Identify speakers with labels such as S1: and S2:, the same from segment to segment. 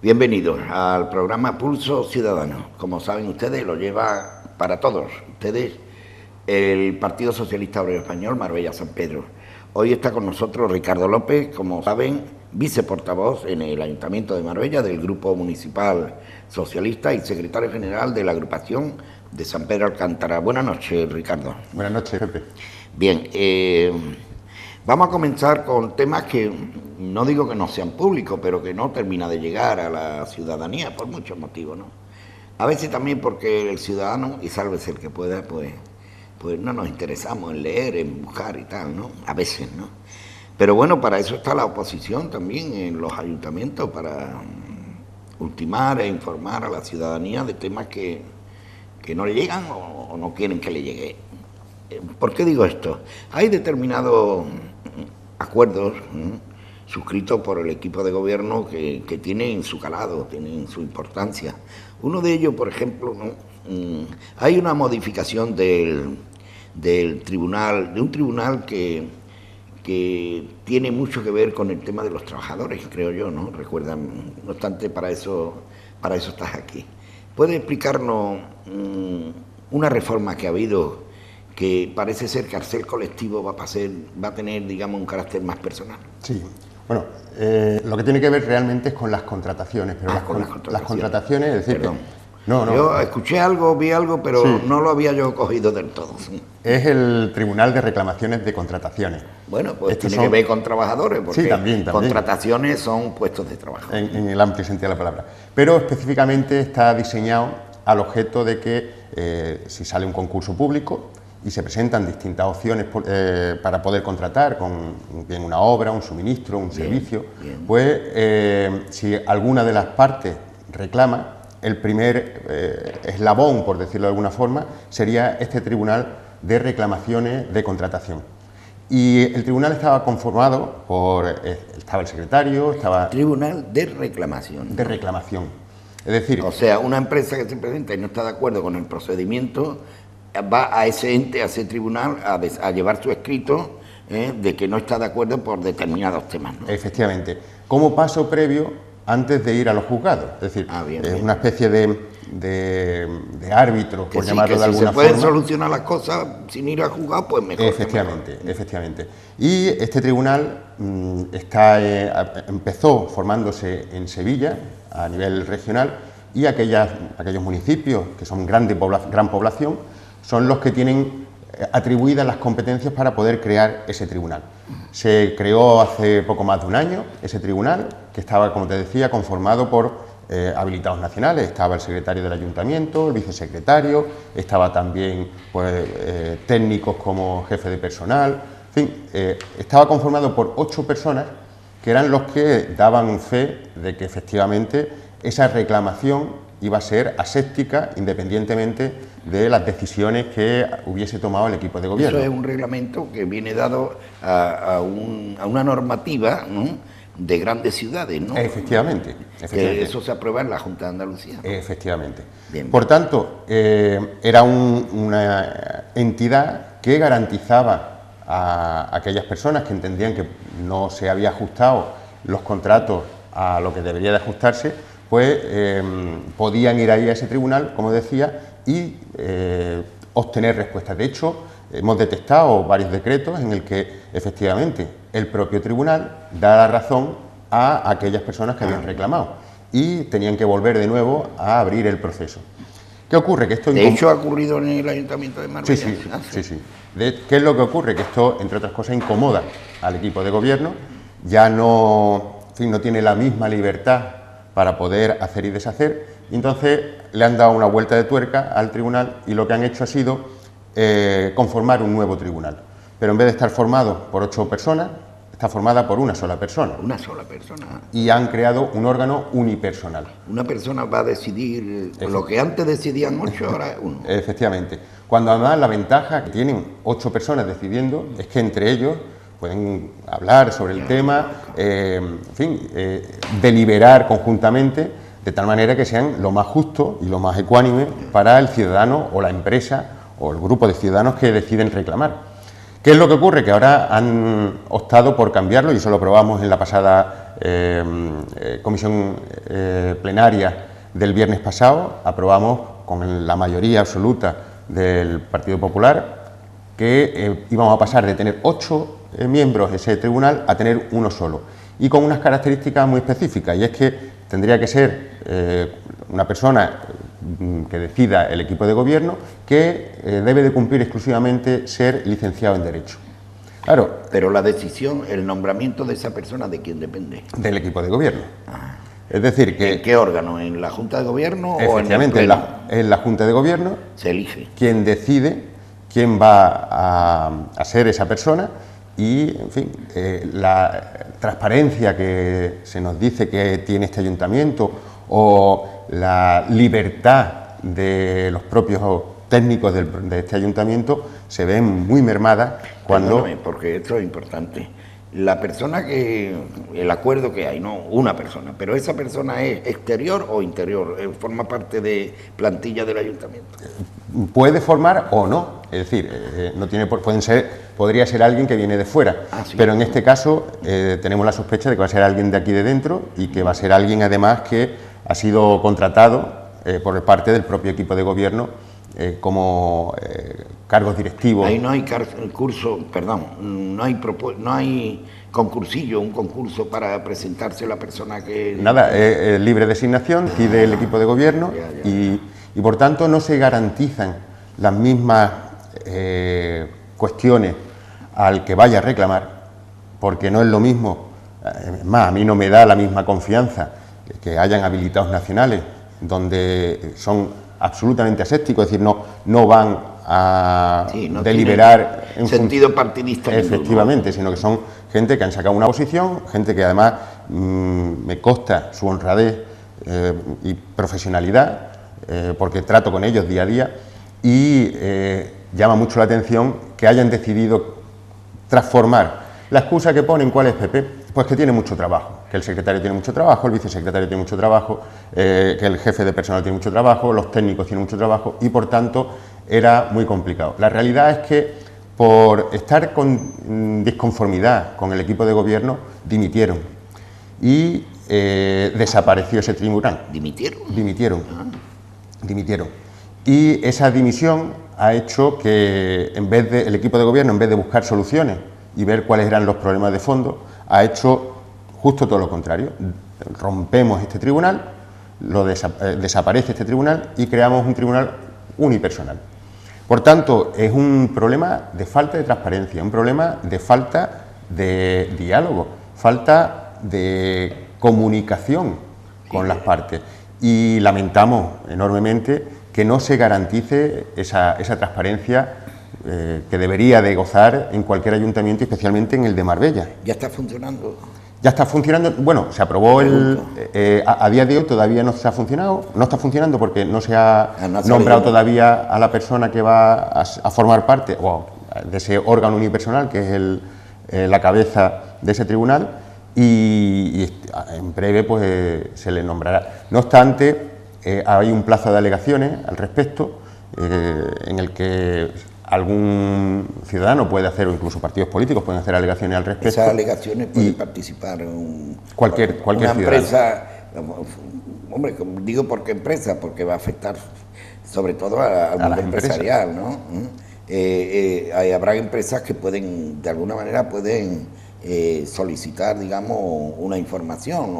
S1: Bienvenidos al programa Pulso Ciudadano. Como saben ustedes, lo lleva para todos ustedes el Partido Socialista Obrero Español Marbella San Pedro. Hoy está con nosotros Ricardo López, como saben, viceportavoz en el Ayuntamiento de Marbella del Grupo Municipal Socialista y secretario general de la agrupación de San Pedro Alcántara. Buenas noches, Ricardo.
S2: Buenas noches, Pepe.
S1: Bien, vamos a comenzar con temas que no digo que no sean públicos, pero que no termina de llegar a la ciudadanía por muchos motivos, ¿no? A veces también porque el ciudadano, y sálvese el que pueda, pues no nos interesamos en leer, en buscar y tal, ¿no? A veces, ¿no? Pero bueno, para eso está la oposición también en los ayuntamientos, para ultimar e informar a la ciudadanía de temas que no le llegan o no quieren que le llegue. ¿Por qué digo esto? Hay determinados acuerdos suscritos por el equipo de gobierno que tienen su calado, tienen su importancia. Uno de ellos, por ejemplo, ¿no? Hay una modificación del tribunal, de un tribunal que tiene mucho que ver con el tema de los trabajadores, creo yo, ¿no? Recuerdan, no obstante, para eso estás aquí. ¿Puede explicarnos una reforma que ha habido que parece ser que al ser colectivo va a tener, digamos, un carácter más personal?
S2: Sí, bueno, lo que tiene que ver realmente es con las contrataciones, pero las contrataciones, es decir,
S1: perdón.
S2: No.
S1: Yo escuché algo, vi algo, pero sí, no lo había yo cogido del todo. Sí.
S2: Es el Tribunal de Reclamaciones de Contrataciones.
S1: Bueno, pues tiene que ver con trabajadores, porque
S2: sí, también.
S1: Contrataciones son puestos de trabajo.
S2: En el amplio sentido de la palabra. Pero específicamente está diseñado al objeto de que si sale un concurso público y se presentan distintas opciones para poder contratar con bien una obra, un suministro, un servicio, pues si alguna de las partes reclama, el primer eslabón, por decirlo de alguna forma, sería este Tribunal de Reclamaciones de Contratación. Y el tribunal estaba conformado por... estaba el secretario, estaba...
S1: Tribunal de Reclamación.
S2: De reclamación. Es decir...
S1: O sea, una empresa que se presenta y no está de acuerdo con el procedimiento, va a ese ente, a ese tribunal, a llevar su escrito de que no está de acuerdo por determinados temas, ¿no?
S2: Efectivamente. Como paso previo antes de ir a los juzgados. Es decir, es una especie de árbitro, por llamarlo de alguna forma.
S1: Si se pueden solucionar las cosas sin ir a juzgar, pues mejor.
S2: Efectivamente. Y este tribunal empezó formándose en Sevilla, a nivel regional, y aquellos municipios que son gran población, son los que tienen atribuidas las competencias para poder crear ese tribunal. Se creó hace poco más de un año ese tribunal, que estaba, como te decía, conformado por habilitados nacionales. Estaba el secretario del ayuntamiento, el vicesecretario, estaba también técnicos como jefe de personal, en fin, estaba conformado por 8 personas que eran los que daban fe de que efectivamente esa reclamación iba a ser aséptica independientemente de las decisiones que hubiese tomado el equipo de gobierno.
S1: Eso es un reglamento que viene dado a una normativa, ¿no?, de grandes ciudades, ¿no?
S2: Efectivamente.
S1: Eso se aprueba en la Junta de Andalucía, ¿no?
S2: Efectivamente.
S1: Bien.
S2: Por tanto, era una entidad que garantizaba a aquellas personas que entendían que no se había ajustado los contratos a lo que debería de ajustarse, pues podían ir ahí a ese tribunal, como decía, y obtener respuestas. De hecho, hemos detectado varios decretos en el que efectivamente el propio tribunal da la razón a aquellas personas que habían reclamado y tenían que volver de nuevo a abrir el proceso. ¿Qué ocurre? Que esto
S1: de hecho ha ocurrido en el Ayuntamiento de Marbella.
S2: Sí. ¿Qué es lo que ocurre? Que esto, entre otras cosas, incomoda al equipo de gobierno, ya no tiene la misma libertad para poder hacer y deshacer, y entonces le han dado una vuelta de tuerca al tribunal y lo que han hecho ha sido conformar un nuevo tribunal. Pero en vez de estar formado por 8 personas, está formada por una sola persona.
S1: Una sola persona.
S2: Y han creado un órgano unipersonal.
S1: Una persona va a decidir lo que antes decidían 8, ahora es 1.
S2: Efectivamente. Cuando además la ventaja que tienen 8 personas decidiendo es que entre ellos pueden hablar sobre el tema, deliberar conjuntamente, de tal manera que sean lo más justo y lo más ecuánime para el ciudadano o la empresa o el grupo de ciudadanos que deciden reclamar. ¿Qué es lo que ocurre? Que ahora han optado por cambiarlo, y eso lo probamos en la pasada comisión plenaria del viernes pasado, aprobamos con la mayoría absoluta del Partido Popular que íbamos a pasar de tener 8 miembros de ese tribunal a tener uno solo, y con unas características muy específicas, y es que tendría que ser una persona que decida el equipo de gobierno, que debe de cumplir exclusivamente ser licenciado en Derecho. Claro.
S1: Pero la decisión, el nombramiento de esa persona, ¿de quién depende?
S2: Del equipo de gobierno. Es decir, que...
S1: ¿En qué órgano? ¿En la Junta de Gobierno o en el Pleno?
S2: Efectivamente, en la Junta de Gobierno
S1: se elige
S2: quien decide quién va a ser esa persona, y, en fin, la transparencia que se nos dice que tiene este ayuntamiento, o la libertad de los propios técnicos de este ayuntamiento, se ven muy mermadas cuando...
S1: Perdóname, porque esto es importante. La persona el acuerdo que hay, no una persona, pero esa persona es exterior o interior, forma parte de plantilla del ayuntamiento.
S2: Puede formar o no, es decir, no tiene podría ser alguien que viene de fuera,
S1: Sí.
S2: Pero en este caso tenemos la sospecha de que va a ser alguien de aquí de dentro, y que va a ser alguien además que ha sido contratado por parte del propio equipo de gobierno como cargos directivos.
S1: Ahí no hay curso, perdón, no hay concursillo, un concurso para presentarse la persona que...
S2: Nada, libre designación, pide el equipo de gobierno, y por tanto no se garantizan las mismas cuestiones al que vaya a reclamar, porque no es lo mismo, más a mí no me da la misma confianza que hayan habilitados nacionales, donde son absolutamente asépticos, es decir, no van a deliberar en
S1: sentido partidista.
S2: Efectivamente, sino que son gente que han sacado una posición, gente que además me consta su honradez y profesionalidad, porque trato con ellos día a día, y llama mucho la atención que hayan decidido transformar. La excusa que ponen, ¿cuál es, Pepe? Pues que tiene mucho trabajo, que el secretario tiene mucho trabajo, el vicesecretario tiene mucho trabajo, que el jefe de personal tiene mucho trabajo, los técnicos tienen mucho trabajo, y por tanto era muy complicado. La realidad es que por estar con disconformidad con el equipo de gobierno, dimitieron, y desapareció ese tribunal.
S1: ¿Dimitieron?
S2: Dimitieron. Y esa dimisión ha hecho que el equipo de gobierno, en vez de buscar soluciones y ver cuáles eran los problemas de fondo, ha hecho justo todo lo contrario. Rompemos este tribunal, desaparece este tribunal, y creamos un tribunal unipersonal. Por tanto, es un problema de falta de transparencia, un problema de falta de diálogo, falta de comunicación con las partes, y lamentamos enormemente que no se garantice esa transparencia que debería de gozar en cualquier ayuntamiento, especialmente en el de Marbella.
S1: ¿Ya está funcionando?
S2: Ya está funcionando. Bueno, se aprobó a día de hoy todavía no está funcionando porque no se ha nombrado todavía a la persona que va a formar parte de ese órgano unipersonal, que es la cabeza de ese tribunal, y en breve pues se le nombrará. No obstante, hay un plazo de alegaciones al respecto, en el que algún ciudadano puede hacer, o incluso partidos políticos pueden hacer alegaciones al respecto.
S1: Esas alegaciones pueden participar
S2: cualquier
S1: una
S2: ciudadano.
S1: Empresa, hombre, digo porque empresa, porque va a afectar sobre todo al mundo empresarial, ¿no? Habrá empresas que pueden, de alguna manera, solicitar, digamos, una información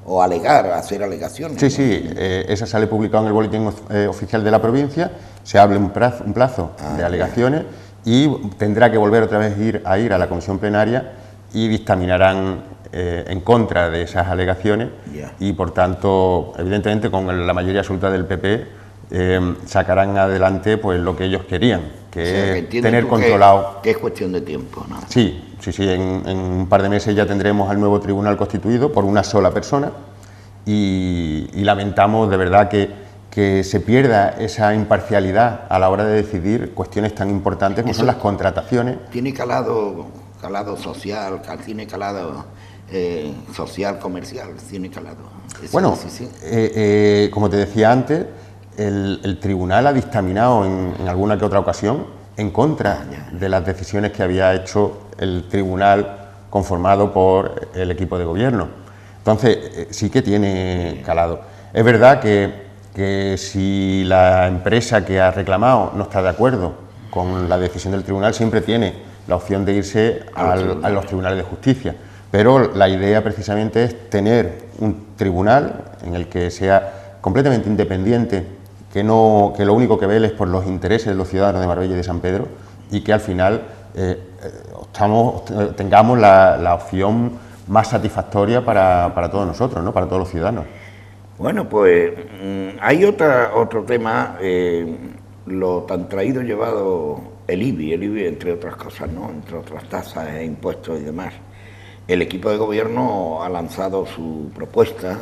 S1: o hacer alegaciones.
S2: Sí, eso sale publicado en el boletín oficial de la provincia, se abre un plazo de alegaciones, y tendrá que volver otra vez a ir a la comisión plenaria, y dictaminarán en contra de esas alegaciones, y por tanto, evidentemente, con la mayoría absoluta del PP, sacarán adelante pues lo que ellos querían, que es tener controlado...
S1: Que es cuestión de tiempo, ¿no?
S2: Sí, en un par de meses ya tendremos al nuevo tribunal constituido por una sola persona, y lamentamos de verdad que se pierda esa imparcialidad a la hora de decidir cuestiones tan importantes como son las contrataciones.
S1: Tiene calado social, tiene calado social, comercial, tiene calado.
S2: Bueno, como te decía antes, el tribunal ha dictaminado en alguna que otra ocasión en contra de las decisiones que había hecho el tribunal conformado por el equipo de gobierno. Entonces, sí que tiene calado. Es verdad que si la empresa que ha reclamado no está de acuerdo con la decisión del tribunal, siempre tiene la opción de irse a los tribunales de justicia. Pero la idea precisamente es tener un tribunal en el que sea completamente independiente, que lo único que vele es por los intereses de los ciudadanos de Marbella y de San Pedro, y que al final tengamos la opción más satisfactoria para todos nosotros, ¿no? Para todos los ciudadanos.
S1: Bueno, pues hay otro tema, lo tan traído y llevado el IBI, entre otras cosas, ¿no? Entre otras tasas e impuestos y demás. El equipo de gobierno ha lanzado su propuesta,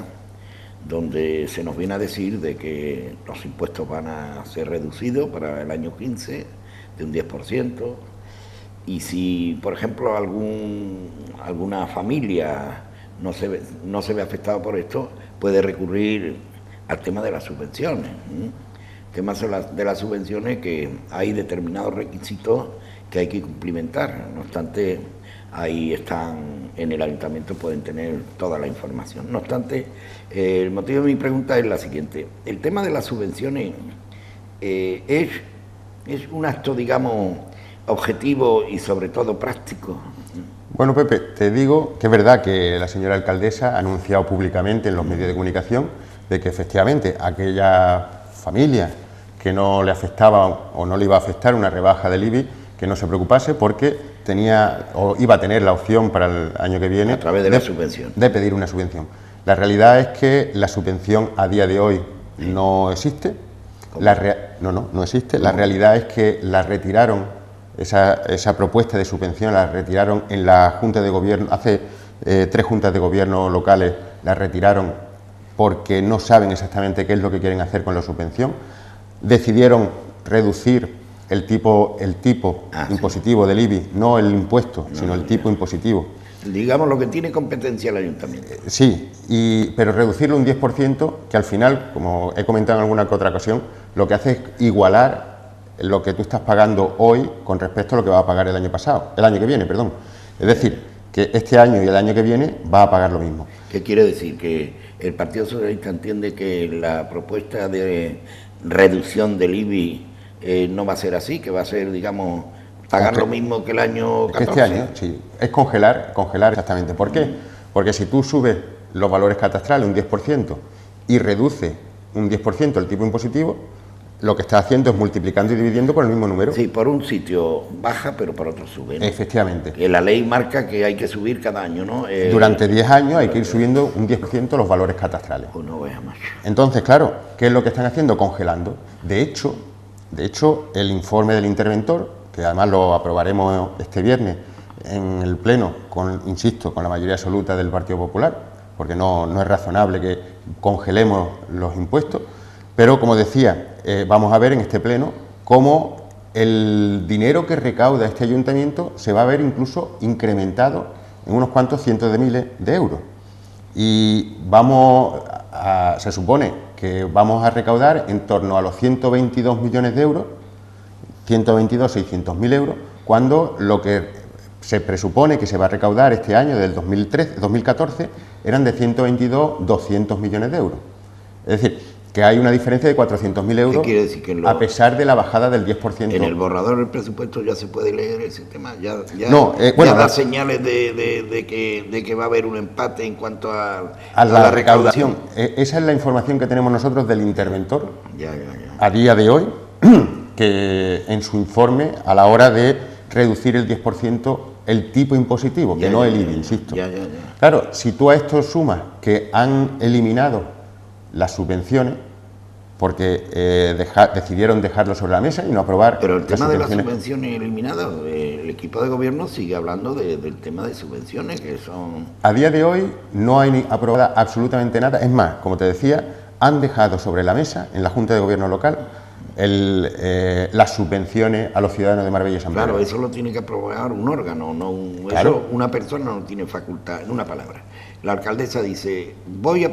S1: donde se nos viene a decir de que los impuestos van a ser reducidos para el año 15 de un 10%, y si, por ejemplo, alguna familia no se ve afectada por esto, puede recurrir al tema de las subvenciones. El tema de las subvenciones, que hay determinados requisitos que hay que cumplimentar. No obstante, ahí están, en el ayuntamiento pueden tener toda la información. No obstante, el motivo de mi pregunta es la siguiente. El tema de las subvenciones es un acto, digamos, objetivo y sobre todo práctico.
S2: Bueno, Pepe, te digo que es verdad que la señora alcaldesa ha anunciado públicamente en los medios de comunicación de que efectivamente aquella familia que no le afectaba o no le iba a afectar una rebaja del IBI, que no se preocupase porque tenía o iba a tener la opción para el año que viene
S1: a través de la subvención,
S2: de pedir una subvención. La realidad es que la subvención a día de hoy no existe. No existe. La realidad es que la retiraron. Esa propuesta de subvención la retiraron en la Junta de Gobierno, hace 3 juntas de gobierno locales la retiraron porque no saben exactamente qué es lo que quieren hacer con la subvención. Decidieron reducir el tipo impositivo del IBI, no el impuesto, sino el tipo impositivo.
S1: Digamos lo que tiene competencia el ayuntamiento.
S2: Sí, pero reducirlo un 10%, que al final, como he comentado en alguna que otra ocasión, lo que hace es igualar lo que tú estás pagando hoy con respecto a lo que va a pagar el año que viene. Es decir, que este año y el año que viene va a pagar lo mismo.
S1: ¿Qué quiere decir? Que el Partido Socialista entiende que la propuesta de reducción del IBI no va a ser así, que va a ser, digamos, pagar lo mismo que el año 14.
S2: Este año, sí, es congelar exactamente. ¿Por qué? Porque si tú subes los valores catastrales un 10% y reduces un 10% el tipo impositivo, lo que está haciendo es multiplicando y dividiendo por el mismo número.
S1: Sí, por un sitio baja, pero por otro sube, ¿no?
S2: Efectivamente.
S1: Que la ley marca que hay que subir cada año, ¿no?
S2: Durante 10 años hay que ir subiendo un 10% los valores catastrales.
S1: Pues no veas más.
S2: Entonces, claro, ¿qué es lo que están haciendo? Congelando. De hecho, el informe del interventor, que además lo aprobaremos este viernes en el Pleno, insisto, con la mayoría absoluta del Partido Popular, porque no es razonable que congelemos los impuestos. Pero, como decía, vamos a ver en este pleno cómo el dinero que recauda este ayuntamiento se va a ver incluso incrementado en unos cuantos cientos de miles de euros. Y se supone que vamos a recaudar en torno a los 122 millones de euros, 122.600.000 euros, cuando lo que se presupone que se va a recaudar este año, del 2014, eran de 122.200 millones de euros. Es decir, que hay una diferencia de 400.000 euros.
S1: ¿Qué quiere decir? Que
S2: a pesar de la bajada del 10%.
S1: En el borrador del presupuesto ya se puede leer ese tema, ya
S2: da
S1: señales de que va a haber un empate en cuanto a
S2: la recaudación. Esa es la información que tenemos nosotros del interventor a día de hoy, que en su informe, a la hora de reducir el 10% el tipo impositivo, que no el IBI, insisto. Claro, si tú a esto sumas que han eliminado las subvenciones, porque decidieron dejarlo sobre la mesa y no aprobar.
S1: Pero el tema de las subvenciones eliminadas, el equipo de gobierno sigue hablando del tema de subvenciones, que son...
S2: A día de hoy no hay aprobada absolutamente nada. Es más, como te decía, han dejado sobre la mesa, en la Junta de Gobierno local, las subvenciones a los ciudadanos de Marbella y San Pedro.
S1: Claro, eso lo tiene que aprobar un órgano,
S2: claro.
S1: Eso una persona no tiene facultad, en una palabra. La alcaldesa dice, voy a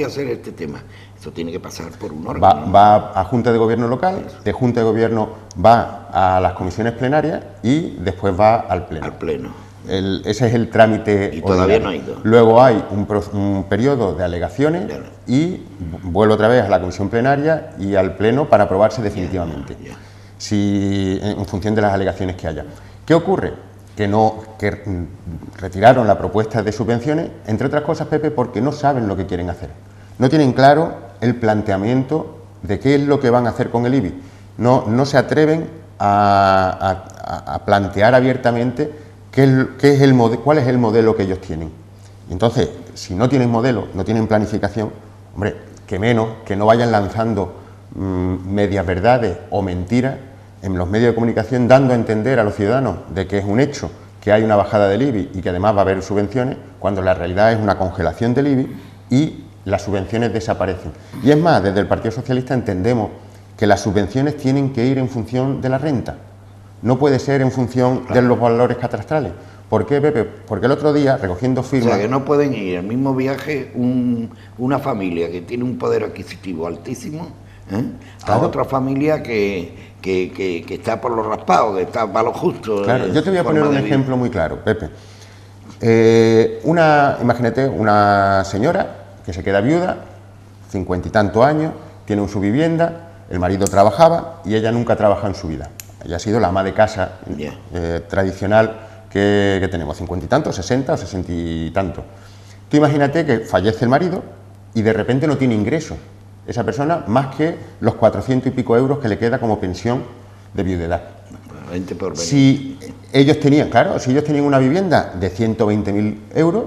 S1: hacer este tema. Eso tiene que pasar por un órgano.
S2: Va a Junta de Gobierno local, de Junta de Gobierno va a las comisiones plenarias y después va al Pleno. Ese es el trámite.
S1: Y todavía no ha ido.
S2: Luego hay un periodo de alegaciones,
S1: Claro.
S2: y vuelve otra vez a la comisión plenaria y al pleno para aprobarse definitivamente, en función de las alegaciones que haya. ¿Qué ocurre? Que retiraron la propuesta de subvenciones, entre otras cosas, Pepe, porque no saben lo que quieren hacer. No tienen claro el planteamiento de qué es lo que van a hacer con el IBI. No se atreven a plantear abiertamente cuál es el modelo que ellos tienen. Entonces, si no tienen modelo, no tienen planificación, hombre, que menos que no vayan lanzando medias verdades o mentiras en los medios de comunicación, dando a entender a los ciudadanos de que es un hecho que hay una bajada del IBI y que además va a haber subvenciones, cuando la realidad es una congelación del IBI y las subvenciones desaparecen. Y es más, desde el Partido Socialista entendemos que las subvenciones tienen que ir en función de la renta, no puede ser en función de los valores catastrales. ¿Por qué, Pepe? Porque el otro día, recogiendo firmas...
S1: O sea, que no pueden ir al mismo viaje una familia que tiene un poder adquisitivo altísimo,
S2: Claro.
S1: a otra familia que está por los raspados, que está para lo justo.
S2: Claro, yo te voy a poner un ejemplo muy claro, Pepe. Imagínate una señora que se queda viuda, 50 y tantos años, tiene su vivienda, el marido trabajaba y ella nunca trabaja en su vida. Ella ha sido la ama de casa tradicional que tenemos, 50 y tantos, 60 o 60 y tantos. Tú imagínate que fallece el marido y de repente no tiene ingresos esa persona más que los 400 y pico euros que le queda como pensión de viudedad.
S1: 20 por 20.
S2: Si ellos tenían una vivienda de 120.000 euros,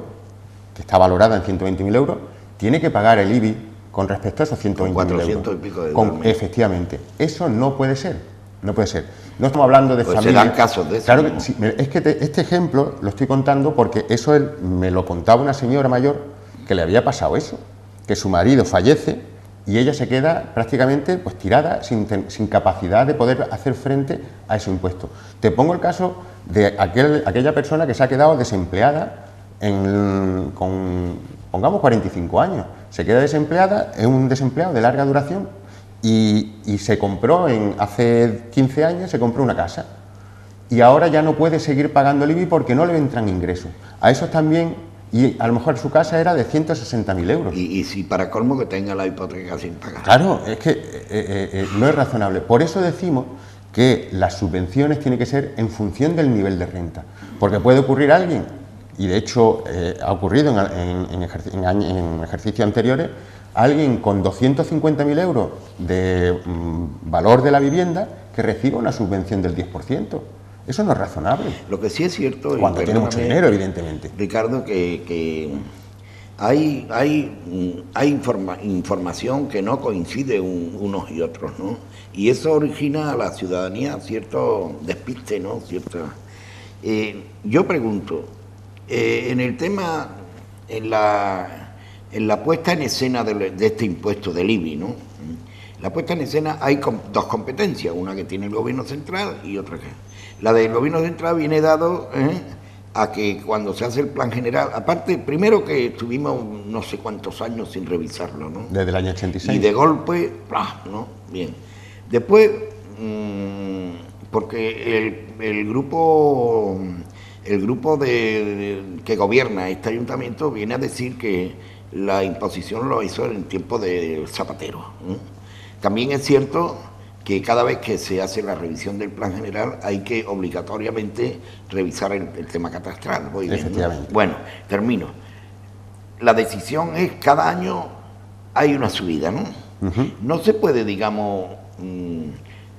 S2: que está valorada en 120.000 euros, tiene que pagar el IBI con respecto a esos 120.000 euros.
S1: 400 y pico de euros.
S2: Efectivamente. Eso no puede ser. No puede ser. No estamos hablando de
S1: pues
S2: familias.
S1: se dan casos de eso.
S2: Claro
S1: ¿no?
S2: que sí. Es que este ejemplo lo estoy contando porque eso me lo contaba una señora mayor que le había pasado eso, que su marido fallece y ella se queda prácticamente pues tirada sin capacidad de poder hacer frente a ese impuesto. Te pongo el caso de aquella persona que se ha quedado desempleada con, pongamos, 45 años. Se queda desempleada, es un desempleado de larga duración y se compró, hace 15 años, se compró una casa. Y ahora ya no puede seguir pagando el IBI porque no le entran ingresos. A esos también... Y a lo mejor su casa era de 160.000 euros.
S1: Y si para colmo que tenga la hipoteca sin pagar.
S2: Claro, es que no es razonable. Por eso decimos que las subvenciones tienen que ser en función del nivel de renta. Porque puede ocurrir a alguien, y de hecho ha ocurrido en ejercicios anteriores, alguien con 250.000 euros de valor de la vivienda que reciba una subvención del 10%. Eso no es razonable.
S1: Lo que sí es cierto...
S2: Cuando tiene mucho dinero, evidentemente.
S1: Ricardo, que hay información que no coincide unos y otros, ¿no? Y eso origina a la ciudadanía cierto despiste, ¿no? Yo pregunto, en el tema, en la puesta en escena de este impuesto del IBI, ¿no? La puesta en escena hay dos competencias, una que tiene el gobierno central y otra que... La del gobierno central viene dado a que cuando se hace el plan general, aparte, primero que estuvimos no sé cuántos años sin revisarlo, ¿no?
S2: Desde el año 86.
S1: Y de golpe, ¿no? Bien. Después, porque el grupo que gobierna este ayuntamiento viene a decir que la imposición lo hizo en tiempo de Zapatero, ¿no? También es cierto que cada vez que se hace la revisión del plan general hay que obligatoriamente revisar el tema catastral. Voy bien,
S2: efectivamente.
S1: ¿no? Bueno, termino. La decisión es cada año hay una subida, ¿no? No se puede, digamos,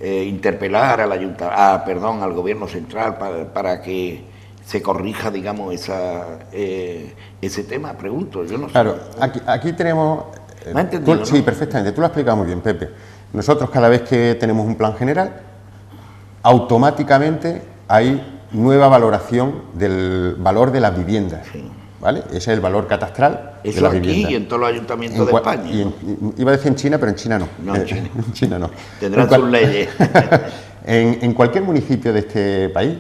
S1: interpelar al gobierno central para que se corrija, digamos, ese tema, pregunto, yo no sé.
S2: Claro, aquí tenemos...
S1: ¿Me has entendido, no?
S2: Sí, perfectamente, tú lo has explicado muy bien, Pepe. Nosotros cada vez que tenemos un plan general, automáticamente hay nueva valoración del valor de las viviendas,
S1: Sí.
S2: ¿vale? Ese es el valor catastral de la vivienda.
S1: Eso aquí y en todos los ayuntamientos de España.
S2: Iba a decir en China, pero en China no.
S1: No, en China.
S2: En China no.
S1: Tendrán sus leyes.
S2: En cualquier municipio de este país,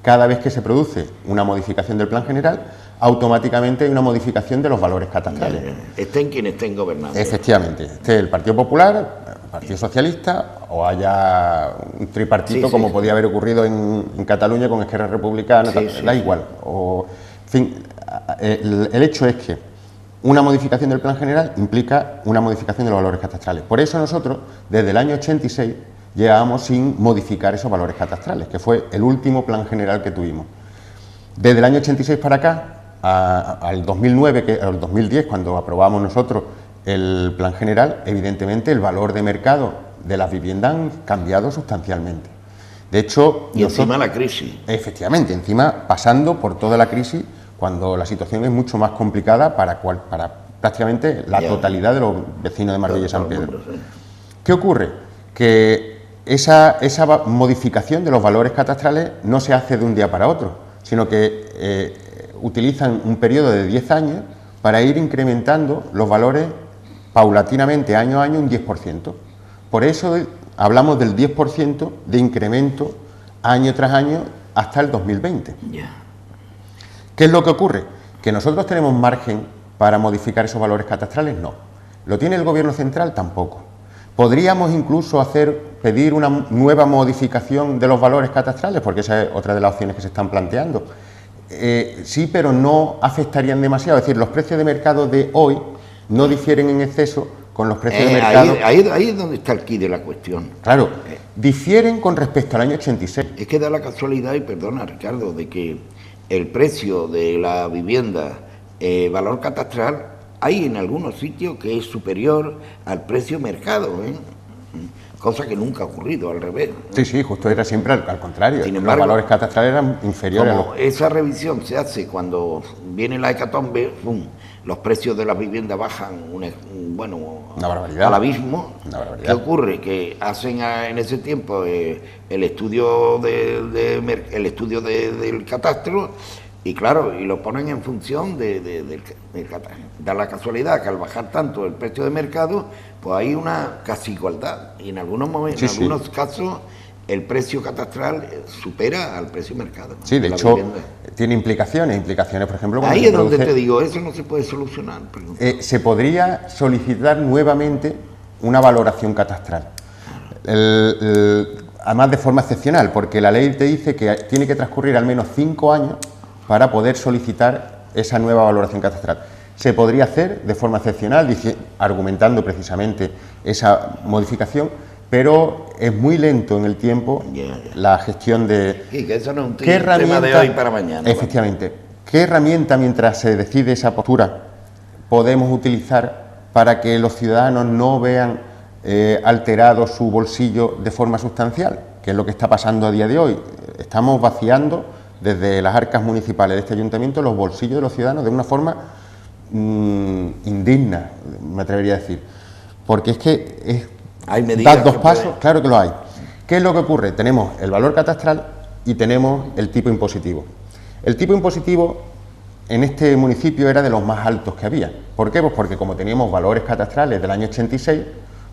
S2: cada vez que se produce una modificación del plan general, automáticamente hay una modificación de los valores catastrales.
S1: Estén quienes estén gobernando.
S2: Efectivamente, esté el Partido Popular, el Partido Socialista o haya un tripartito como podía haber ocurrido en Cataluña con Esquerra Republicana, da igual. O, en fin, el hecho es que una modificación del plan general implica una modificación de los valores catastrales. Por eso nosotros, desde el año 86, llevábamos sin modificar esos valores catastrales, que fue el último plan general que tuvimos. Desde el año 86 para acá, al 2009, al 2010, cuando aprobamos nosotros el plan general, evidentemente el valor de mercado de las viviendas han cambiado sustancialmente. De hecho...
S1: Y encima la crisis.
S2: Efectivamente, encima pasando por toda la crisis, cuando la situación es mucho más complicada para prácticamente la totalidad de los vecinos de Marbella y San Pedro. ¿Qué ocurre? Que esa modificación de los valores catastrales no se hace de un día para otro, sino que utilizan un periodo de 10 años para ir incrementando los valores paulatinamente, año a año, un 10%. Por eso hablamos del 10% de incremento año tras año hasta el 2020. ¿Qué es lo que ocurre? ¿Que nosotros tenemos margen para modificar esos valores catastrales? No. ¿Lo tiene el Gobierno central? Tampoco. ¿Podríamos incluso pedir una nueva modificación de los valores catastrales? Porque esa es otra de las opciones que se están planteando. Sí, pero no afectarían demasiado. Es decir, los precios de mercado de hoy no difieren en exceso con los precios de mercado.
S1: Ahí es donde está el quid de la cuestión.
S2: Claro, difieren con respecto al año 86.
S1: Es que da la casualidad, y perdona Ricardo, de que el precio de la vivienda, valor catastral, hay en algunos sitios que es superior al precio mercado, cosa que nunca ha ocurrido, al revés.
S2: Sí, justo era siempre al contrario.
S1: Sin embargo,
S2: los valores catastrales eran inferiores a los...
S1: Esa revisión se hace cuando viene la hecatombe, los precios de las viviendas bajan,
S2: una barbaridad.
S1: Al abismo. ¿Qué ocurre? Que hacen en ese tiempo el estudio del catastro, y claro, y lo ponen en función del catastro. Da la casualidad que al bajar tanto el precio de mercado, pues hay una casi igualdad, y en algunos momentos, en algunos casos, el precio catastral supera al precio mercado.
S2: Sí, de hecho, tiene implicaciones, por ejemplo...
S1: Ahí es donde te digo, eso no se puede solucionar.
S2: Se podría solicitar nuevamente una valoración catastral, además de forma excepcional, porque la ley te dice que tiene que transcurrir al menos 5 años para poder solicitar esa nueva valoración catastral. Se podría hacer de forma excepcional, argumentando precisamente esa modificación, pero es muy lento en el tiempo la gestión de...
S1: Sí, que eso no es un tema de hoy para mañana.
S2: Efectivamente. ¿Qué herramienta, mientras se decide esa postura, podemos utilizar para que los ciudadanos no vean alterado su bolsillo de forma sustancial? Que es lo que está pasando a día de hoy. Estamos vaciando desde las arcas municipales de este ayuntamiento los bolsillos de los ciudadanos de una forma indigna, me atrevería a decir. Porque es que dar 2 pasos, claro que lo hay. ¿Qué es lo que ocurre? Tenemos el valor catastral y tenemos el tipo impositivo. El tipo impositivo en este municipio era de los más altos que había. ¿Por qué? Pues porque como teníamos valores catastrales del año 86,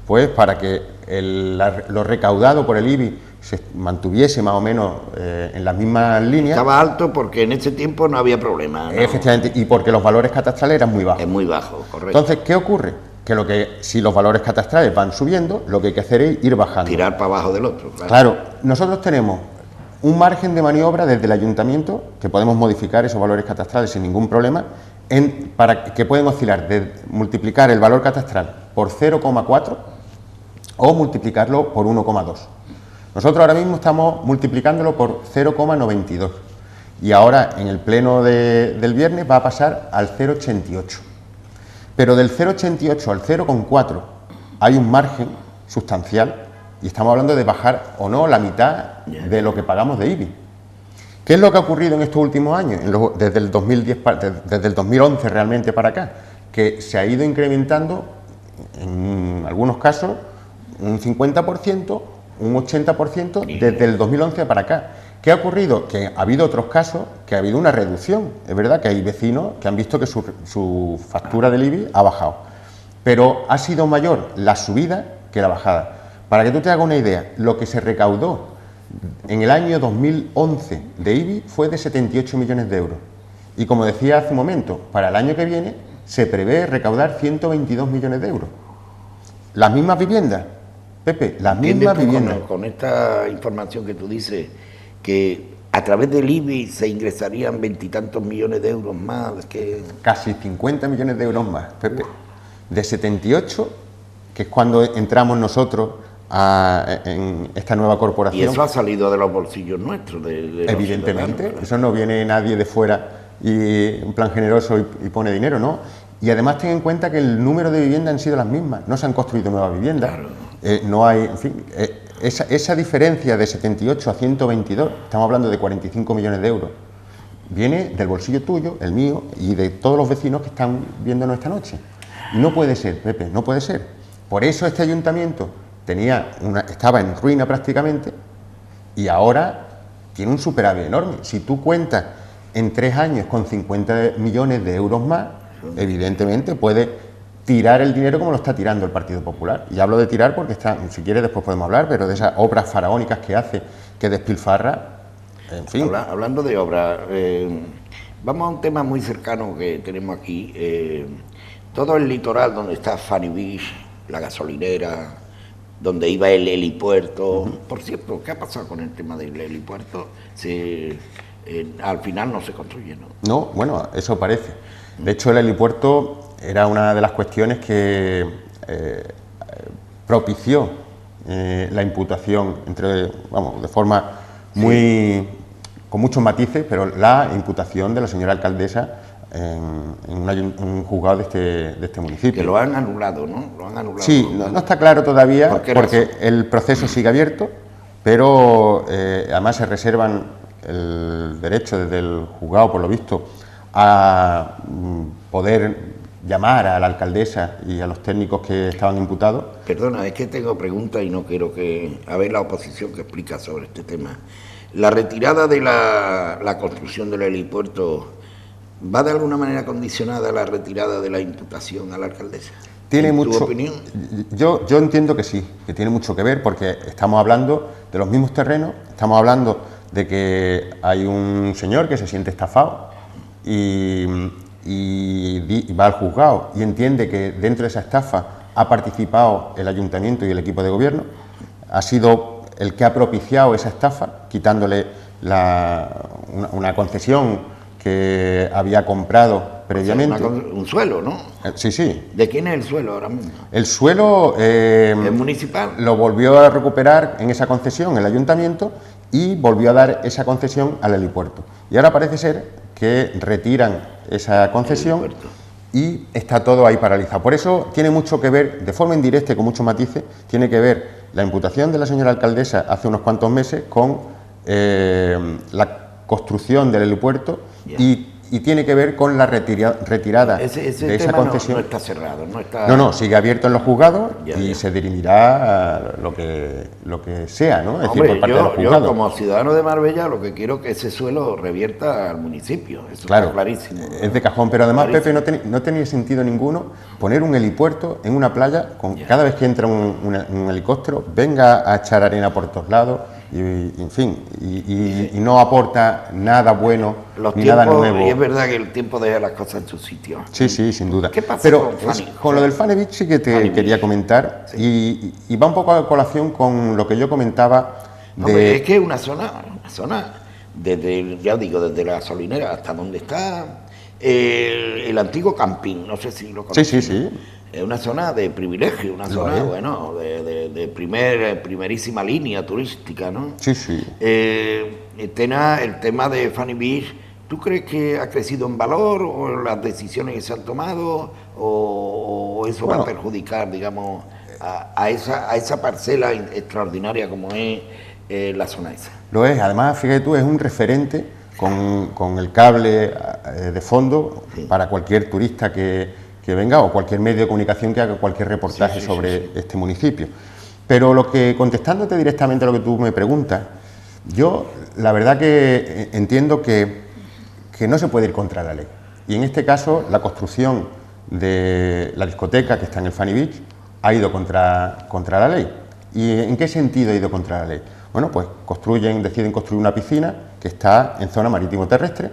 S2: pues para que lo recaudado por el IBI se mantuviese más o menos en las mismas líneas.
S1: Estaba alto porque en ese tiempo no había problema, ¿no?
S2: Efectivamente, y porque los valores catastrales eran muy bajos.
S1: Es muy bajo, correcto.
S2: Entonces, ¿qué ocurre? Que si los valores catastrales van subiendo, lo que hay que hacer es ir bajando.
S1: Tirar para abajo del otro.
S2: Claro, nosotros tenemos un margen de maniobra desde el ayuntamiento, que podemos modificar esos valores catastrales sin ningún problema, para que pueden oscilar de multiplicar el valor catastral por 0,4 o multiplicarlo por 1,2. Nosotros ahora mismo estamos multiplicándolo por 0,92 y ahora en el pleno del viernes va a pasar al 0,88. Pero del 0,88 al 0,4 hay un margen sustancial y estamos hablando de bajar o no la mitad de lo que pagamos de IBI. ¿Qué es lo que ha ocurrido en estos últimos años? Desde el 2011 realmente para acá, que se ha ido incrementando en algunos casos un 50%, un 80% desde el 2011 para acá. ¿Qué ha ocurrido? Que ha habido otros casos que ha habido una reducción. Es verdad que hay vecinos que han visto que su factura del IBI ha bajado, pero ha sido mayor la subida que la bajada. Para que tú te hagas una idea, lo que se recaudó en el año 2011 de IBI fue de 78 millones de euros. Y como decía hace un momento, para el año que viene se prevé recaudar 122 millones de euros. Las mismas viviendas, Pepe, las
S1: ¿Entiendes
S2: mismas
S1: tú
S2: viviendas.
S1: con esta información que tú dices que a través del IBI se ingresarían 20 y tantos millones de euros más? Que...
S2: Casi 50 millones de euros más, Pepe. De 78, que es cuando entramos nosotros en esta nueva corporación.
S1: Y eso ha salido de los bolsillos nuestros, de
S2: evidentemente,
S1: claro.
S2: Eso no viene nadie de fuera y en plan generoso y pone dinero, ¿no? Y además ten en cuenta que el número de viviendas han sido las mismas, no se han construido nuevas viviendas,
S1: Claro.
S2: No hay, en fin, esa diferencia de 78 a 122, estamos hablando de 45 millones de euros, viene del bolsillo tuyo, el mío y de todos los vecinos que están viéndonos esta noche. Y no puede ser, Pepe, no puede ser. Por eso este ayuntamiento estaba en ruina prácticamente y ahora tiene un superávit enorme. Si tú cuentas en 3 años con 50 millones de euros más, evidentemente puede tirar el dinero como lo está tirando el Partido Popular. Y hablo de tirar porque si quieres después podemos hablar, pero de esas obras faraónicas que hace, que despilfarra, en fin.
S1: Hablando de obras, vamos a un tema muy cercano que tenemos aquí. Todo el litoral donde está Fanny Beach, la gasolinera, donde iba el helipuerto. Por cierto, ¿qué ha pasado con el tema del helipuerto? Al final no se construye, ¿no?
S2: No, bueno, eso parece. De hecho, el helipuerto era una de las cuestiones que propició la imputación de forma con muchos matices, pero la imputación de la señora alcaldesa en un juzgado de este municipio.
S1: Que lo han anulado, ¿no? Lo han anulado.
S2: Sí, no está claro todavía porque el proceso sigue abierto, pero además se reservan el derecho desde el juzgado, por lo visto, a poder llamar a la alcaldesa y a los técnicos que estaban imputados.
S1: Perdona, es que tengo preguntas y no quiero a ver la oposición que explica sobre este tema. La retirada de la construcción del helipuerto ¿va de alguna manera condicionada a la retirada de la imputación a la alcaldesa?
S2: Tiene
S1: ¿Tu opinión?
S2: Yo entiendo que sí, que tiene mucho que ver porque estamos hablando de los mismos terrenos, estamos hablando de que hay un señor que se siente estafado y va al juzgado y entiende que dentro de esa estafa ha participado el ayuntamiento y el equipo de gobierno, ha sido el que ha propiciado esa estafa, quitándole una concesión que había comprado previamente.
S1: Un suelo, ¿no?
S2: Sí, sí.
S1: ¿De quién es el suelo ahora mismo?
S2: El suelo
S1: ¿Es municipal?
S2: Lo volvió a recuperar en esa concesión el ayuntamiento y volvió a dar esa concesión al helipuerto. Y ahora parece ser que retiran esa concesión y está todo ahí paralizado. Por eso tiene mucho que ver, de forma indirecta y con muchos matices, tiene que ver la imputación de la señora alcaldesa hace unos cuantos meses con la construcción del helipuerto y tiene que ver con la retirada de esa concesión.
S1: No está cerrado, no está...
S2: No, sigue abierto en los juzgados y se dirimirá lo que sea, ¿no? Es
S1: Hombre,
S2: decir, por parte de los juzgados.
S1: yo como ciudadano de Marbella lo que quiero es que ese suelo revierta al municipio, eso está clarísimo.
S2: Es de cajón, pero además, Pepe, no tenía sentido ninguno poner un helipuerto en una playa cada vez que entra un helicóptero, venga a echar arena por todos lados. Y en fin, y no aporta nada bueno ni nada nuevo.
S1: Y es verdad que el tiempo deja las cosas en su sitio.
S2: Sí, sin duda.
S1: ¿Qué pasa
S2: Pero
S1: con Fanny?
S2: Con lo del Fanny Beach sí que te quería comentar, sí. y va un poco a colación con lo que yo comentaba de...
S1: Hombre, es que es una zona desde la gasolinera hasta donde está el antiguo camping, no sé si lo conoces. Sí. Es una zona de privilegio, una zona, bueno, de primerísima línea turística, ¿no?
S2: Sí.
S1: El tema de Fanny Beach, ¿tú crees que ha crecido en valor o las decisiones que se han tomado o eso va a perjudicar, digamos, a esa parcela extraordinaria como es la zona esa?
S2: Lo es, además, fíjate tú, es un referente con el cable de fondo para cualquier turista que venga o cualquier medio de comunicación que haga cualquier reportaje sobre este municipio. Pero contestándote directamente a lo que tú me preguntas, yo la verdad que entiendo que no se puede ir contra la ley. Y en este caso la construcción de la discoteca que está en el Fanny Beach ha ido contra la ley. ¿Y en qué sentido ha ido contra la ley? Bueno, pues deciden construir una piscina que está en zona marítimo-terrestre.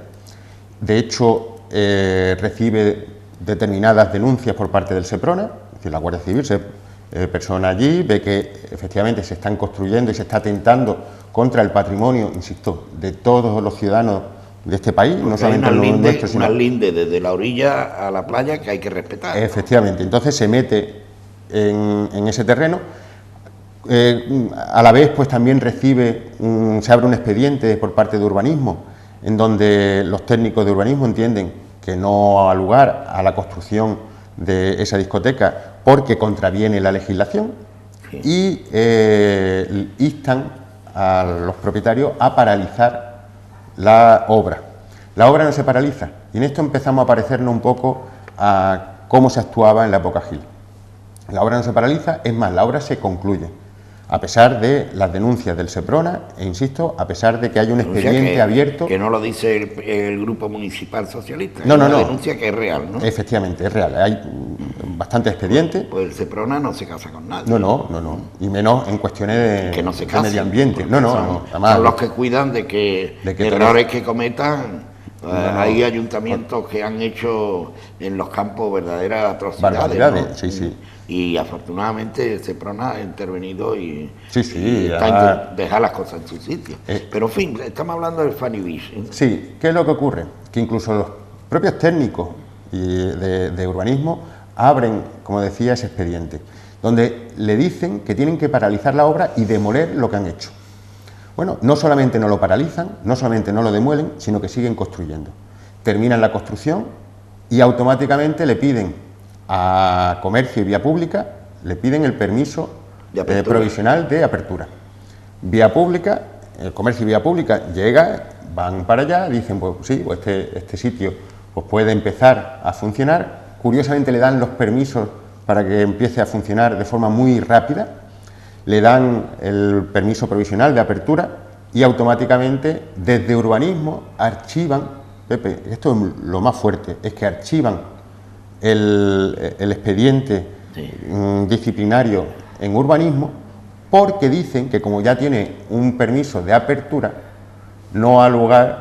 S2: De hecho, recibe determinadas denuncias por parte del Seprona, es decir, la Guardia Civil persona allí, ve que efectivamente se están construyendo y se está atentando contra el patrimonio, insisto, de todos los ciudadanos de este país,
S1: porque
S2: no solamente
S1: hay
S2: los nuestros, sino...
S1: unas lindes desde la orilla a la playa que hay que respetar.
S2: Efectivamente, entonces se mete en ese terreno. A la vez, pues también se abre un expediente por parte de urbanismo, en donde los técnicos de urbanismo entienden que no ha lugar a la construcción de esa discoteca porque contraviene la legislación, sí. Y instan a los propietarios a paralizar la obra. La obra no se paraliza, y en esto empezamos a parecernos un poco a cómo se actuaba en la época Gil. La obra no se paraliza, es más, la obra se concluye, a pesar de las denuncias del Seprona, e insisto, a pesar de que hay un expediente abierto...
S1: Que no lo dice el Grupo Municipal Socialista,
S2: no,
S1: es una
S2: no.
S1: denuncia que es real, ¿no?
S2: Efectivamente, es real, hay bastante expediente.
S1: Pues el Seprona no se casa con nadie.
S2: No, y menos en cuestiones de,
S1: que no se casen,
S2: de medio ambiente.
S1: Son los que cuidan de que errores que cometan. Hay ayuntamientos que han hecho en los campos verdaderas atrocidades, ¿no?
S2: Sí.
S1: Y afortunadamente el Seprona ha intervenido y dejar las cosas en su sitio. Pero en fin, estamos hablando del Fanny Beach.
S2: Sí, ¿qué es lo que ocurre? Que incluso los propios técnicos de urbanismo abren, como decía, ese expediente, donde le dicen que tienen que paralizar la obra y demoler lo que han hecho. Bueno, no solamente no lo paralizan, no solamente no lo demuelen, sino que siguen construyendo. Terminan la construcción y automáticamente le piden a Comercio y Vía Pública, le piden el permiso provisional de apertura. Vía Pública, Comercio y Vía Pública van para allá, dicen, pues sí, pues este sitio pues puede empezar a funcionar. Curiosamente le dan los permisos para que empiece a funcionar de forma muy rápida. Le dan el permiso provisional de apertura y automáticamente desde urbanismo archivan, Pepe, esto es lo más fuerte, es que archivan el expediente disciplinario en urbanismo, porque dicen que como ya tiene un permiso de apertura, no ha lugar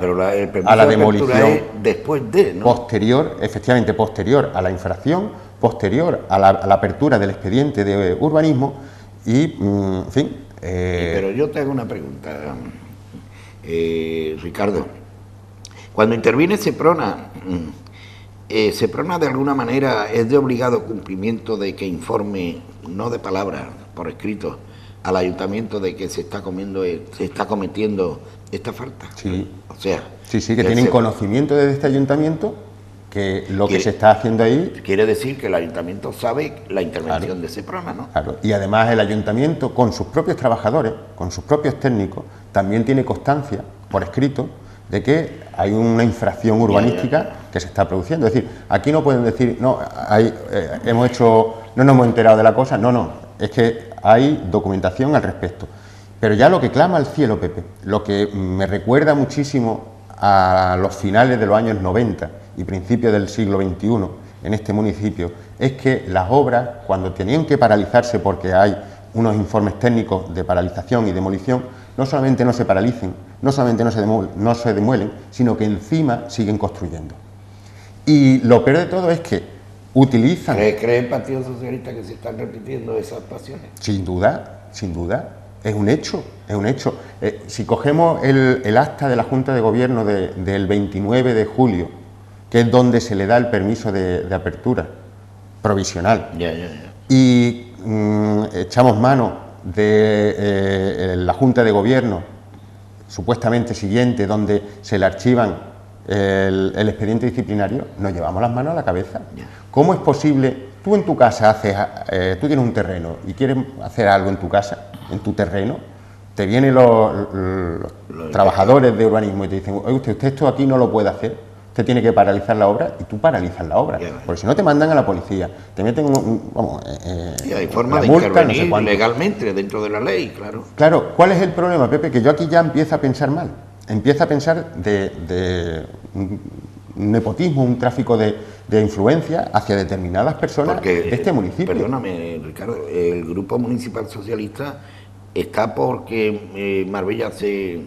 S2: a la demolición
S1: después de, ¿no?
S2: Posterior, efectivamente posterior a la infracción, posterior a la apertura del expediente de urbanismo. Y, en fin...
S1: Pero yo te hago una pregunta, Ricardo. Cuando interviene Seprona, Seprona de alguna manera es de obligado cumplimiento de que informe, no de palabra, por escrito, al ayuntamiento de que se está cometiendo esta falta.
S2: Sí.
S1: O sea...
S2: Sí, que tienen conocimiento de este ayuntamiento que lo que se está haciendo ahí...
S1: Quiere decir que el ayuntamiento sabe la intervención de Seprona, ¿no?
S2: Claro, y además el ayuntamiento, con sus propios trabajadores, con sus propios técnicos, también tiene constancia, por escrito, de que hay una infracción urbanística que se está produciendo. Es decir, aquí no pueden decir, no, no nos hemos enterado de la cosa, no, es que hay documentación al respecto. Pero ya lo que clama al cielo, Pepe, lo que me recuerda muchísimo a los finales de los años 90 y principios del siglo XXI en este municipio, es que las obras, cuando tenían que paralizarse porque hay unos informes técnicos de paralización y demolición, no solamente no se paralicen, no solamente no se demuelen, sino que encima siguen construyendo. Y lo peor de todo es que utilizan...
S1: ¿Cree el Partido Socialista que se están repitiendo esas pasiones?
S2: Sin duda, es un hecho. Si cogemos el acta de la Junta de Gobierno del 29 de julio, que es donde se le da el permiso de apertura provisional, y echamos mano de la Junta de Gobierno supuestamente siguiente, donde se le archivan el expediente disciplinario, nos llevamos las manos a la cabeza. ¿Cómo es posible? Tú en tu casa tú tienes un terreno y quieres hacer algo en tu casa, en tu terreno, te vienen los trabajadores de urbanismo y te dicen, oye, usted esto aquí no lo puede hacer, usted tiene que paralizar la obra, y tú paralizas la obra, porque si no te mandan a la policía, te meten
S1: hay forma de intervenir legalmente dentro de la ley, claro.
S2: Claro, ¿cuál es el problema, Pepe? Que yo aquí ya empiezo a pensar mal, empiezo a pensar de un nepotismo, un tráfico de influencia hacia determinadas personas de este municipio.
S1: Perdóname, Ricardo, el Grupo Municipal Socialista está porque Marbella se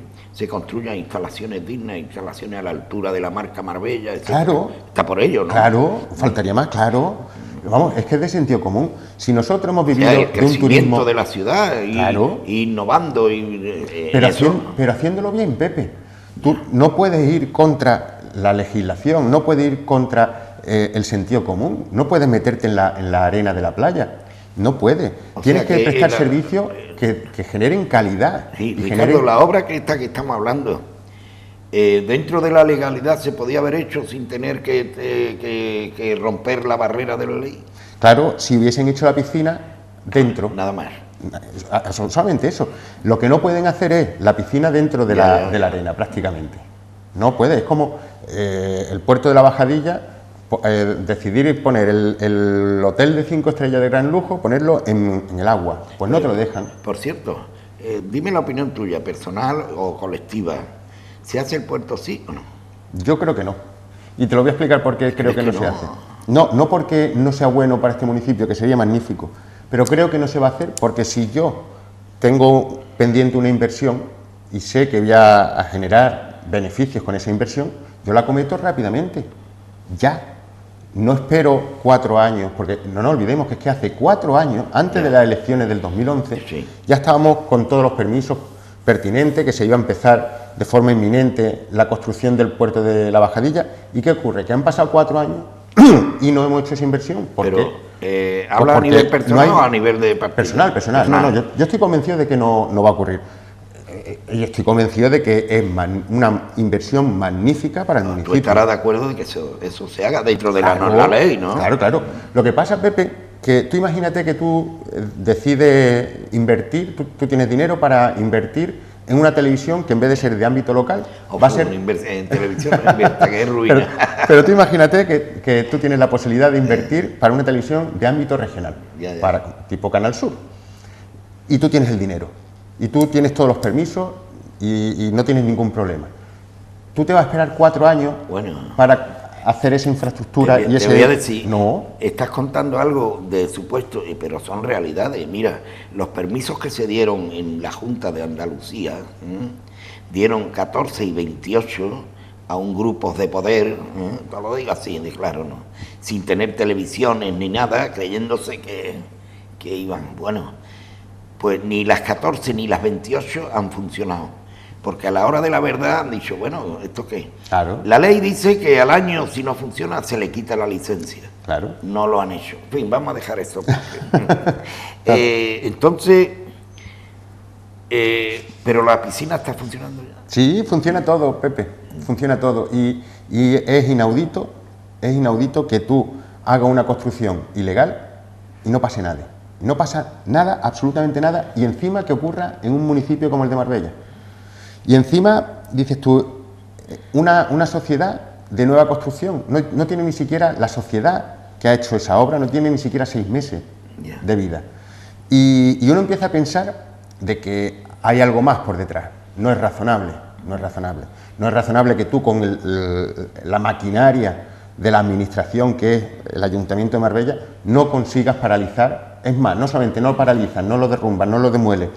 S1: construyan instalaciones dignas, instalaciones a la altura de la marca Marbella, etc.
S2: Claro.
S1: Está por ello, ¿no?
S2: Claro, faltaría más, claro. Vamos, es que es de sentido común. Si nosotros hemos vivido
S1: el
S2: de un
S1: crecimiento
S2: turismo
S1: de la ciudad y,
S2: claro,
S1: y innovando
S2: pero haciéndolo bien, Pepe. Tú no puedes ir contra la legislación, no puedes ir contra el sentido común, no puedes meterte en la arena de la playa, no puedes. Tienes que prestar servicios que generen calidad.
S1: Sí, Ricardo, la obra que estamos hablando, dentro de la legalidad se podía haber hecho sin tener que romper la barrera de la ley.
S2: Claro, si hubiesen hecho la piscina dentro.
S1: Nada más.
S2: Solamente eso. Lo que no pueden hacer es la piscina dentro de la arena, prácticamente. No puede. Es como el puerto de la Bajadilla, decidir poner el hotel de 5 estrellas de gran lujo, ponerlo en el agua. Pues no te lo dejan.
S1: Por cierto, dime la opinión tuya, personal o colectiva. ¿Se hace el puerto sí o no?
S2: Yo creo que no. Y te lo voy a explicar por qué creo que no se hace. No porque no sea bueno para este municipio, que sería magnífico, pero creo que no se va a hacer porque si yo tengo pendiente una inversión y sé que voy a generar beneficios con esa inversión, yo la cometo rápidamente, ya. No espero 4 años, porque no nos olvidemos que es que hace 4 años, antes de las elecciones del 2011, ya estábamos con todos los permisos pertinentes, que se iba a empezar de forma inminente la construcción del puerto de la Bajadilla. ¿Y qué ocurre? Que han pasado 4 años y no hemos hecho esa inversión. ¿Por qué?
S1: ¿Habla a nivel personal o a nivel de partido?
S2: Personal. No, yo estoy convencido de que no va a ocurrir. Y estoy convencido de que es una inversión magnífica para el municipio.
S1: Tú estarás de acuerdo de que eso se haga dentro de la ley, ¿no?
S2: Claro. Lo que pasa, Pepe, que tú imagínate que tú decides invertir, tú tienes dinero para invertir en una televisión que en vez de ser de ámbito local, va a ser...
S1: En televisión que es ruina.
S2: Pero tú imagínate que tú tienes la posibilidad de invertir para una televisión de ámbito regional, tipo Canal Sur, y tú tienes el dinero. Y tú tienes todos los permisos y no tienes ningún problema. Tú te vas a esperar 4 años para hacer esa infraestructura y ese...
S1: Te voy a decir,
S2: no.
S1: Estás contando algo de supuesto, pero son realidades. Mira, los permisos que se dieron en la Junta de Andalucía, dieron 14 y 28 a un grupo de poder, te lo digo así, claro, ¿no? Sin tener televisiones ni nada, creyéndose que iban, pues ni las 14 ni las 28 han funcionado, porque a la hora de la verdad han dicho, ¿esto qué?
S2: Claro.
S1: La ley dice que al año, si no funciona, se le quita la licencia.
S2: Claro.
S1: No lo han hecho. En fin, vamos a dejar eso. Entonces, pero la piscina está funcionando ya.
S2: Sí, funciona todo, Pepe, funciona todo. Y es inaudito que tú hagas una construcción ilegal y no pase nada. No pasa nada, absolutamente nada, y encima que ocurra en un municipio como el de Marbella. Y encima, dices tú, una sociedad de nueva construcción, no tiene ni siquiera la sociedad que ha hecho esa obra, no tiene ni siquiera 6 meses de vida. Y uno empieza a pensar de que hay algo más por detrás. No es razonable. No es razonable que tú con la maquinaria de la administración, que es el Ayuntamiento de Marbella, no consigas paralizar. Es más, no solamente no lo paralizan, no lo derrumban, no lo demuelen,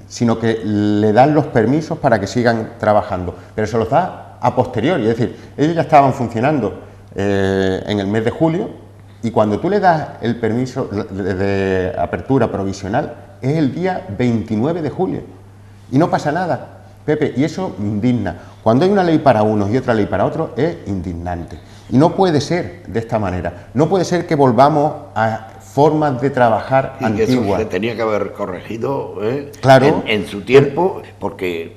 S2: sino que le dan los permisos para que sigan trabajando, pero se los da a posteriori, es decir, ellos ya estaban funcionando en el mes de julio, y cuando tú le das el permiso de apertura provisional es el día 29 de julio, y no pasa nada, Pepe, y eso indigna. Cuando hay una ley para unos y otra ley para otros es indignante, y no puede ser de esta manera, no puede ser que volvamos a formas de trabajar antiguas. Eso
S1: se tenía que haber corregido
S2: claro,
S1: en su tiempo, porque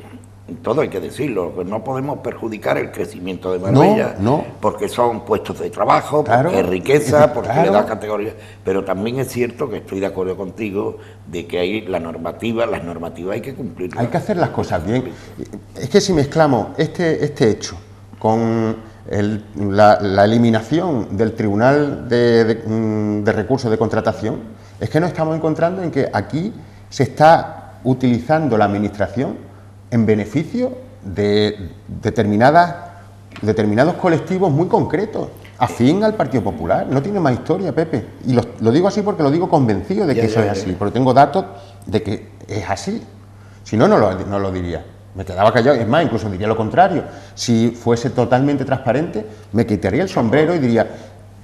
S1: todo hay que decirlo, pues no podemos perjudicar el crecimiento de Marbella, porque son puestos de trabajo, porque es riqueza, porque le da categoría, pero también es cierto que estoy de acuerdo contigo de que hay las normativas hay que cumplirlas.
S2: Hay que hacer las cosas bien. Es que si mezclamos este hecho con la eliminación del Tribunal de Recursos de Contratación, es que nos estamos encontrando en que aquí se está utilizando la Administración en beneficio de determinados colectivos muy concretos, afín al Partido Popular. No tiene más historia, Pepe. Y lo digo así porque lo digo convencido de que eso es así, porque tengo datos de que es así. Si no, no lo diría. Me quedaba callado, es más, incluso diría lo contrario. Si fuese totalmente transparente, me quitaría el sombrero y diría,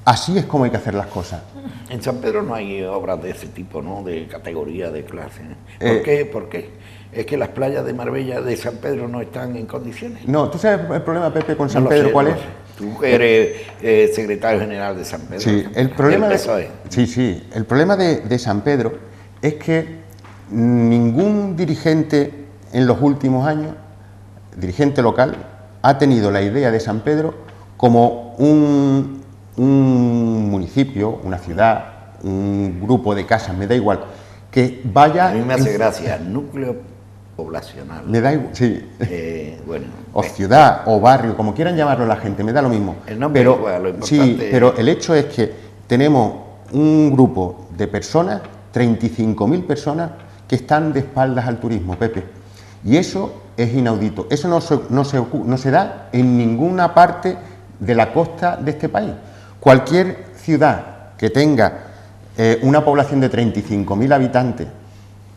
S2: Así es como hay que hacer las cosas.
S1: En San Pedro no hay obras de ese tipo, ¿no? De categoría, de clase. ¿Por qué? ¿Por qué? Es que las playas de Marbella, de San Pedro, no están en condiciones.
S2: No, ¿tú sabes el problema, Pepe, con San
S1: No lo
S2: Pedro
S1: sé,
S2: cuál
S1: no
S2: es?
S1: lo sé. Tú que eres secretario general de San Pedro.
S2: Sí, el problema
S1: del PSOE.
S2: el problema de San Pedro es que ningún dirigente en los últimos años, dirigente local, ha tenido la idea de San Pedro como un municipio, una ciudad, un grupo de casas, me da igual, que vaya...
S1: A mí me hace gracia, núcleo poblacional.
S2: Me da igual, sí.
S1: Bueno,
S2: O ciudad, o barrio, como quieran llamarlo la gente, me da lo mismo.
S1: El nombre
S2: pero,
S1: igual, lo importante
S2: sí, pero el hecho es que tenemos un grupo de personas, 35.000 personas, que están de espaldas al turismo, Pepe. Y eso es inaudito. Eso no se da en ninguna parte de la costa de este país. Cualquier ciudad que tenga una población de 35.000 habitantes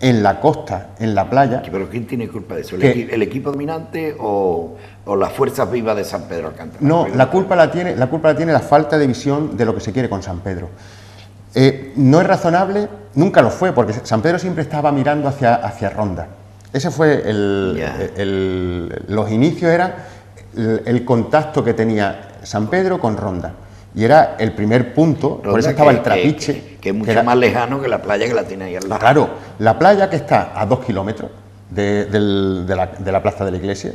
S2: en la costa, en la playa...
S1: ¿Pero quién tiene culpa de eso? ¿El equipo dominante o las fuerzas vivas de San Pedro Alcántara?
S2: No, la culpa la tiene la falta de visión de lo que se quiere con San Pedro. No es razonable, nunca lo fue, porque San Pedro siempre estaba mirando hacia Ronda. Ese fue los inicios, eran el contacto que tenía San Pedro con Ronda. Y era el primer punto,
S1: Ronda,
S2: por eso estaba el Trapiche.
S1: Que es mucho más lejano que la playa que la tiene ahí al lado.
S2: Claro, la playa que está a 2 kilómetros de la plaza de la iglesia.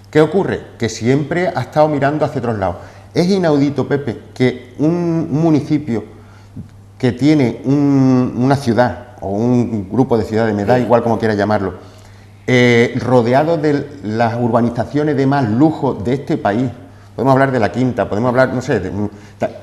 S2: ¿Qué ocurre? Que siempre ha estado mirando hacia otros lados. Es inaudito, Pepe, que un municipio que tiene una ciudad o un grupo de ciudades, me da igual como quiera llamarlo, rodeado de las urbanizaciones de más lujo de este país. Podemos hablar de La Quinta, podemos hablar, no sé,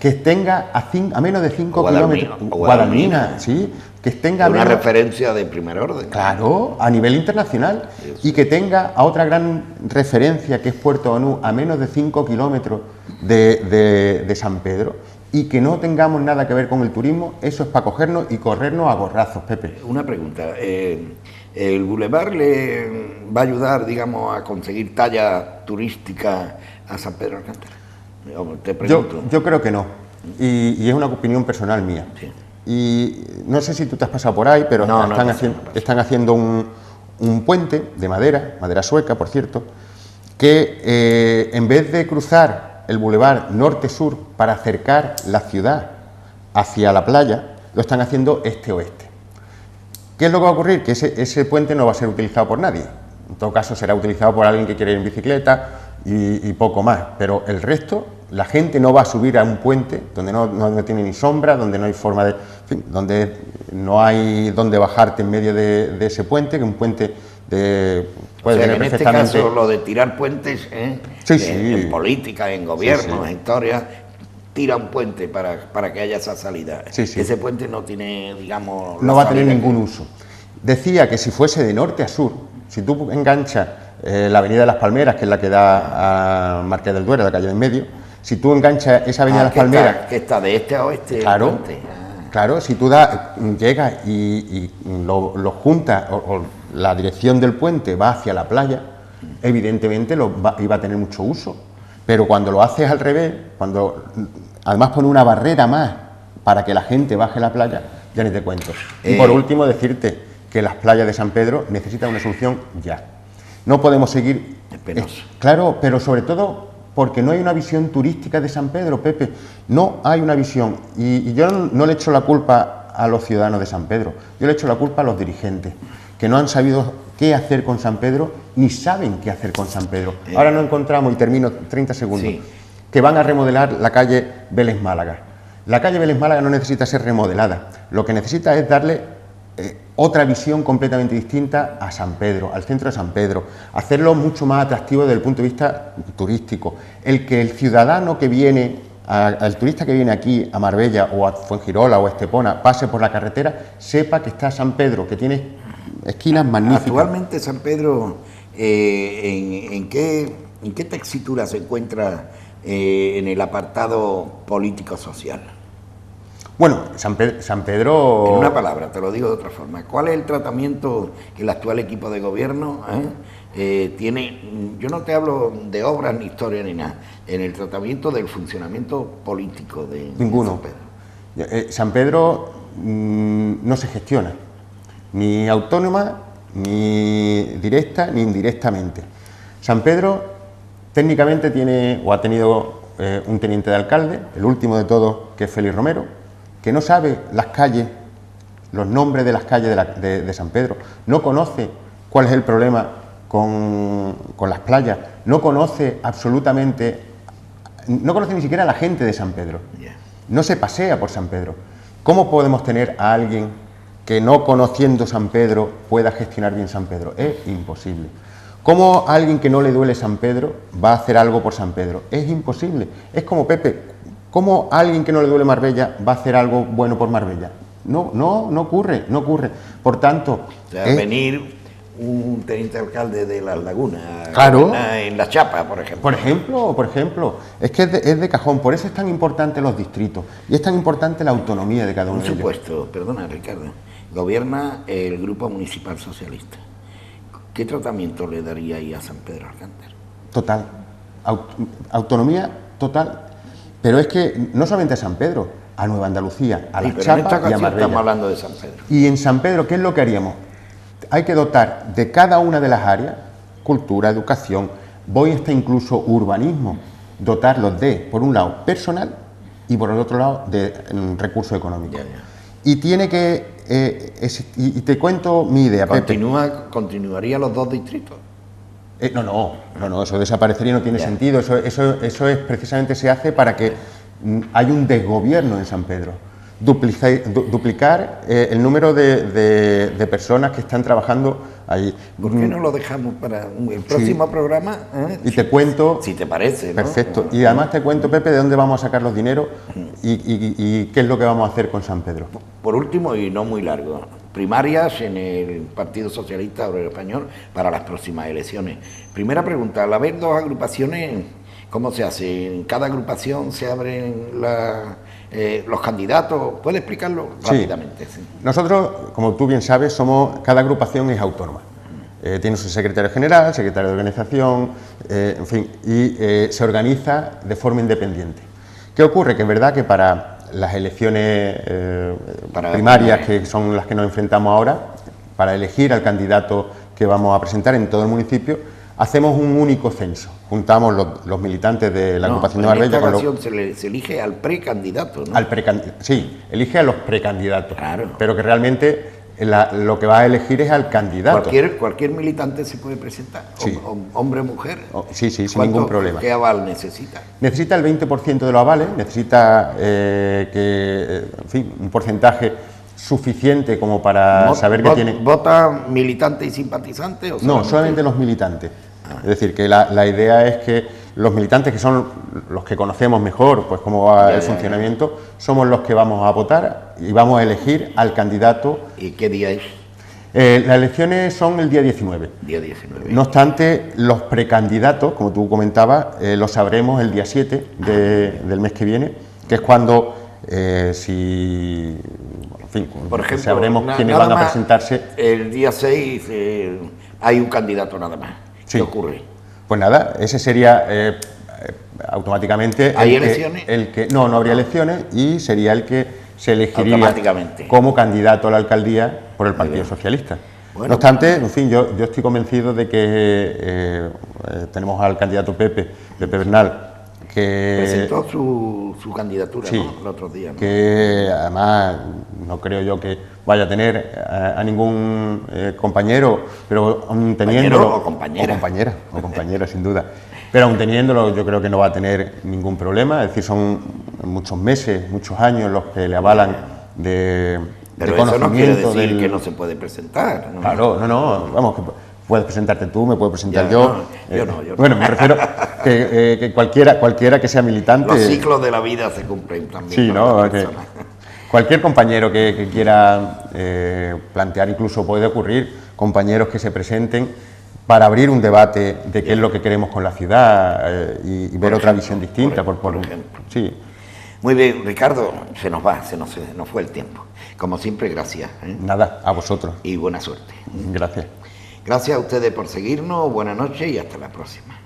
S2: que tenga a menos de 5 kilómetros. Guadalmina, sí, que tenga
S1: una referencia de primer orden.
S2: Claro, a nivel internacional. Eso. Y que tenga a otra gran referencia, que es Puerto Banús, a menos de 5 kilómetros de San Pedro, y que no tengamos nada que ver con el turismo, eso es para cogernos y corrernos a gorrazos, Pepe.
S1: Una pregunta, ¿el Boulevard le va a ayudar, digamos, a conseguir talla turística a San Pedro Alcántara? Te pregunto.
S2: Yo creo que no, y es una opinión personal mía. Sí. Y no sé si tú te has pasado por ahí, pero están haciendo un puente de madera sueca, por cierto, que en vez de cruzar el bulevar norte-sur para acercar la ciudad hacia la playa, lo están haciendo este-oeste. ¿Qué es lo que va a ocurrir? Que ese puente no va a ser utilizado por nadie. En todo caso, será utilizado por alguien que quiere ir en bicicleta y poco más. Pero el resto, la gente no va a subir a un puente donde no tiene ni sombra, donde no hay forma de... En fin, donde no hay donde bajarte en medio de ese puente, que un puente puede tener
S1: en este caso, lo de tirar puentes, en política, en gobierno, en historia, tira un puente para que haya esa salida. Ese puente no tiene, digamos...
S2: No va a tener ningún uso. Decía que si fuese de norte a sur, si tú enganchas la avenida de las Palmeras, que es la que da a Marqués del Duero, la calle en medio, si tú enganchas esa avenida de las Palmeras...
S1: que está de este a oeste.
S2: Claro, claro, si tú llegas y lo juntas, o la dirección del puente va hacia la playa, evidentemente iba a tener mucho uso. Pero cuando lo haces al revés, cuando además pone una barrera más para que la gente baje a la playa, ya ni te cuento. Y por último, decirte que las playas de San Pedro necesitan una solución ya. No podemos seguir...
S1: Es penoso.
S2: Claro, pero sobre todo porque no hay una visión turística de San Pedro, Pepe. No hay una visión. Y yo no le echo la culpa a los ciudadanos de San Pedro, yo le echo la culpa a los dirigentes, que no han sabido qué hacer con San Pedro, ni saben qué hacer con San Pedro. Ahora nos encontramos, y termino 30 segundos, que van a remodelar la calle Vélez Málaga. La calle Vélez Málaga no necesita ser remodelada, lo que necesita es darle otra visión completamente distinta a San Pedro, al centro de San Pedro, hacerlo mucho más atractivo desde el punto de vista turístico. El que el ciudadano que viene, el turista que viene aquí a Marbella o a Fuengirola o a Estepona, pase por la carretera, sepa que está San Pedro, que tiene esquinas magníficas.
S1: Actualmente San Pedro, ¿en qué tesitura se encuentra en el apartado político-social?
S2: Bueno, San Pedro...
S1: En una palabra, te lo digo de otra forma. ¿Cuál es el tratamiento que el actual equipo de gobierno tiene? Yo no te hablo de obras, ni historia, ni nada. En el tratamiento del funcionamiento político de
S2: Ninguno.
S1: San Pedro.
S2: San Pedro no se gestiona, ni autónoma, ni directa, ni indirectamente. San Pedro técnicamente tiene, o ha tenido un teniente de alcalde, el último de todos, que es Félix Romero, que no sabe las calles, los nombres de las calles de San Pedro, no conoce cuál es el problema con las playas, no conoce absolutamente, no conoce ni siquiera a la gente de San Pedro, no se pasea por San Pedro. ¿Cómo podemos tener a alguien que no conociendo San Pedro pueda gestionar bien San Pedro? Es imposible. ¿Cómo alguien que no le duele San Pedro va a hacer algo por San Pedro? Es imposible. Es como Pepe. ¿Cómo alguien que no le duele Marbella va a hacer algo bueno por Marbella? No ocurre, no ocurre. Por tanto...
S1: O sea, venir un teniente alcalde de Las Lagunas,
S2: claro,
S1: en La Chapa, por ejemplo.
S2: Por ejemplo, es que es de cajón. Por eso es tan importante los distritos y es tan importante la autonomía de cada uno de ellos.
S1: Por supuesto, perdona Ricardo, gobierna el Grupo Municipal Socialista. ¿Qué tratamiento le daría ahí a San Pedro Alcántara?
S2: Total, autonomía total. Pero es que no solamente a San Pedro, a Nueva Andalucía, a La Chapa y a Marbella.
S1: Estamos hablando de San Pedro.
S2: Y en San Pedro, ¿qué es lo que haríamos? Hay que dotar de cada una de las áreas, cultura, educación, voy hasta incluso urbanismo, dotarlos de, por un lado, personal y por el otro lado, de recursos económicos. Y tiene que, y te cuento mi idea, Pepe.
S1: ¿Continuaría los dos distritos?
S2: No, eso desaparecería, no tiene sentido. Eso es precisamente se hace para que haya un desgobierno en San Pedro. Duplicar el número de personas que están trabajando allí.
S1: ¿Por qué no lo dejamos para el próximo programa?
S2: Y te cuento...
S1: Si te parece, ¿no?
S2: Perfecto. Y además te cuento, Pepe, de dónde vamos a sacar los dineros y qué es lo que vamos a hacer con San Pedro.
S1: Por último, y no muy largo, primarias en el Partido Socialista Obrero Español para las próximas elecciones. Primera pregunta, al haber dos agrupaciones, ¿cómo se hace? ¿En cada agrupación se abren los candidatos? ¿Puede explicarlo rápidamente? Sí.
S2: Nosotros, como tú bien sabes, cada agrupación es autónoma. Tiene su secretario general, secretario de organización, en fin, y se organiza de forma independiente. ¿Qué ocurre? Que es verdad que para las elecciones primarias, que son las que nos enfrentamos ahora, para elegir al candidato que vamos a presentar en todo el municipio, hacemos un único censo. Juntamos los militantes de la agrupación de Marbella.
S1: En esta ocasión se elige al precandidato, ¿no?
S2: Sí, elige a los precandidatos.
S1: Claro.
S2: Pero que realmente lo que va a elegir es al candidato.
S1: Cualquier militante se puede presentar,
S2: sí.
S1: Hombre o mujer.
S2: Sí, sin ningún problema.
S1: ¿Qué aval necesita?
S2: Necesita el 20% de los avales, necesita un porcentaje suficiente como para saber que tiene...
S1: ¿Vota militante y simpatizante?
S2: No, solamente los militantes. Es decir, que la idea es que los militantes, que son los que conocemos mejor pues cómo va el funcionamiento, somos los que vamos a votar y vamos a elegir al candidato.
S1: ¿Y qué día es?
S2: Las elecciones son el día 19.
S1: Día 19.
S2: No obstante, los precandidatos, como tú comentabas, los sabremos el día 7 del mes que viene, que es cuando,
S1: por ejemplo,
S2: sabremos quiénes van a presentarse.
S1: El día 6 hay un candidato nada más.
S2: Sí.
S1: ¿Qué ocurre?
S2: Pues nada, ese sería automáticamente...
S1: ¿Hay elecciones?
S2: No habría elecciones y sería el que se elegiría como candidato a la alcaldía por el Partido Socialista. Bueno, no obstante, en fin, yo estoy convencido de que tenemos al candidato Pepe Bernal, que
S1: presentó su candidatura,
S2: sí,
S1: ¿no? El otro día, ¿no?
S2: Que además no creo yo que vaya a tener a ningún compañero, pero aún teniéndolo...
S1: O
S2: compañera, sin duda. Pero aún teniéndolo, yo creo que no va a tener ningún problema, es decir, son muchos meses, muchos años los que le avalan de
S1: pero
S2: conocimiento.
S1: Eso no quiere decir que no se puede presentar, ¿no?
S2: Claro, vamos, que puedes presentarte tú, me puedo presentar yo.
S1: Yo no.
S2: Bueno, me refiero que cualquiera que sea militante...
S1: Los ciclos de la vida se cumplen también.
S2: Sí, ¿no? Cualquier compañero que quiera plantear, incluso puede ocurrir, compañeros que se presenten para abrir un debate de qué es lo que queremos con la ciudad y ver otra visión distinta.
S1: Por ejemplo.
S2: Sí.
S1: Muy bien, Ricardo, se nos fue el tiempo. Como siempre, gracias.
S2: Nada, a vosotros.
S1: Y buena suerte.
S2: Gracias.
S1: Gracias a ustedes por seguirnos, buenas noches y hasta la próxima.